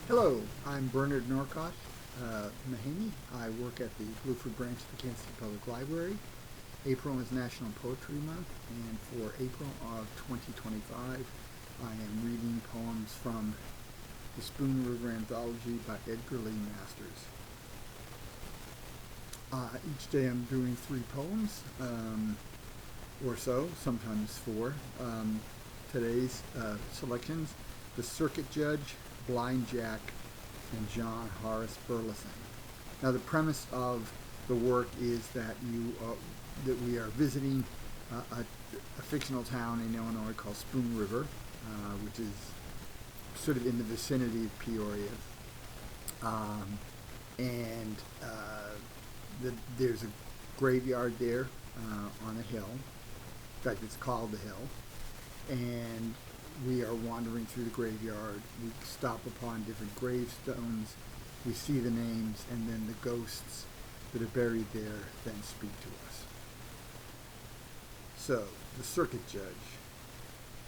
Hello, I'm Bernard Norcott-Mahany. I work at the Blueford branch of the Kansas City Public Library. April is National Poetry Month, and for April of 2025, I am reading poems from the River Anthology by Edgar Lee Masters. Each day I'm doing 3 poems, or so, sometimes 4. Today's selections: The Circuit Judge, Blind Jack, and John Horace Burleson. Now, the premise of the work is that that we are visiting a fictional town in Illinois called Spoon River, which is sort of in the vicinity of Peoria, and there's a graveyard there on a hill. In fact, it's called the Hill, and we are wandering through the graveyard. We stop upon different gravestones. We see the names, and then the ghosts that are buried there then speak to us. So, the Circuit Judge.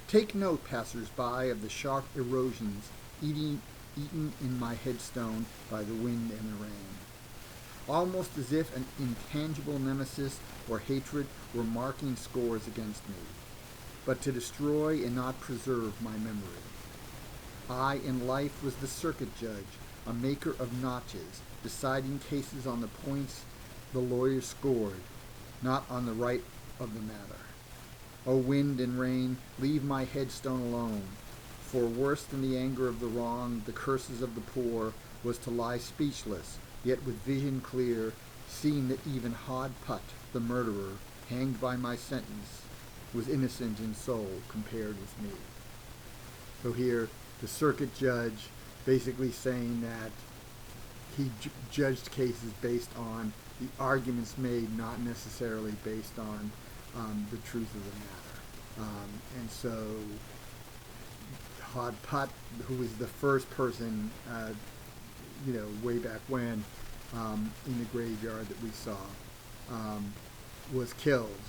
Take note, passers-by, of the sharp erosions eaten in my headstone by the wind and the rain. Almost as if an intangible nemesis or hatred were marking scores against me, but to destroy and not preserve my memory. I in life was the circuit judge, a maker of notches, deciding cases on the points the lawyer scored, not on the right of the matter. O wind and rain, leave my headstone alone, for worse than the anger of the wrong, the curses of the poor, was to lie speechless, yet with vision clear, seeing that even Hod Putt, the murderer, hanged by my sentence, was innocent in soul compared with me. So here, the circuit judge basically saying that he judged cases based on the arguments made, not necessarily based on the truth of the matter. And so Hod Putt, who was the first person, way back when, in the graveyard that we saw, was killed.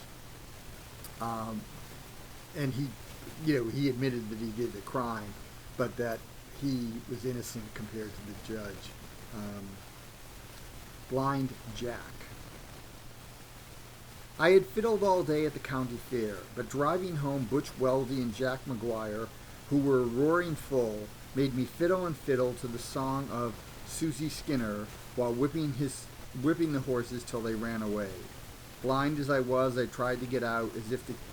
And he admitted that he did the crime, but that he was innocent compared to the judge. Blind Jack. I had fiddled all day at the county fair, but driving home Butch Weldy and Jack McGuire, who were roaring full, made me fiddle and fiddle to the song of Susie Skinner while whipping the horses till they ran away. Blind as I was, I tried to get out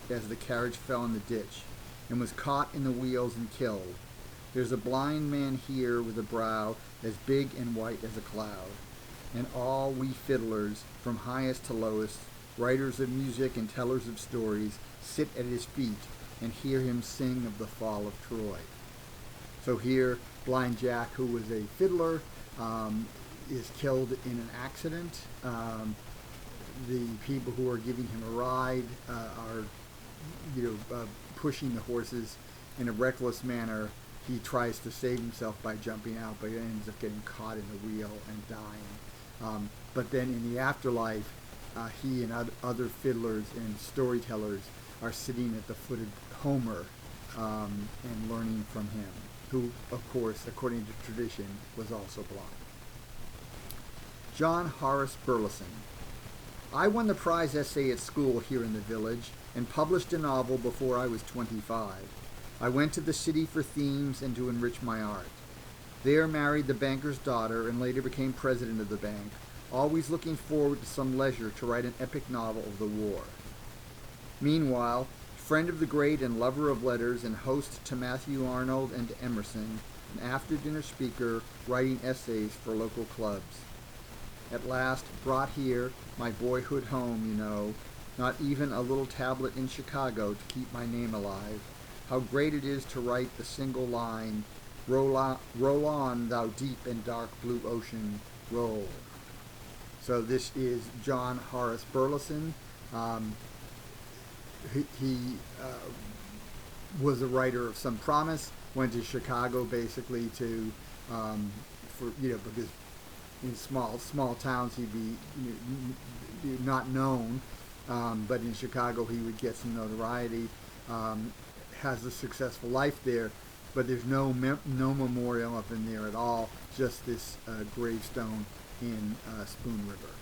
as the carriage fell in the ditch, and was caught in the wheels and killed. There's a blind man here with a brow as big and white as a cloud, and all we fiddlers, from highest to lowest, writers of music and tellers of stories, sit at his feet and hear him sing of the fall of Troy. So here, Blind Jack, who was a fiddler, is killed in an accident. The people who are giving him a ride are, pushing the horses in a reckless manner. He tries to save himself by jumping out, but he ends up getting caught in the wheel and dying. But then in the afterlife, he and other fiddlers and storytellers are sitting at the foot of Homer and learning from him, who, of course, according to tradition, was also blind. John Horace Burleson. I won the prize essay at school here in the village and published a novel before I was 25. I went to the city for themes and to enrich my art. There married the banker's daughter and later became president of the bank, always looking forward to some leisure to write an epic novel of the war. Meanwhile, friend of the great and lover of letters and host to Matthew Arnold and to Emerson, an after-dinner speaker writing essays for local clubs. At last, brought here, my boyhood home, not even a little tablet in Chicago to keep my name alive. How great it is to write the single line, roll on, thou deep and dark blue ocean, roll. So this is John Horace Burleson. He was a writer of some promise, went to Chicago basically because in small towns he'd be not known, but in Chicago he would get some notoriety. Has a successful life there, but there's no memorial up in there at all. Just this gravestone in Spoon River.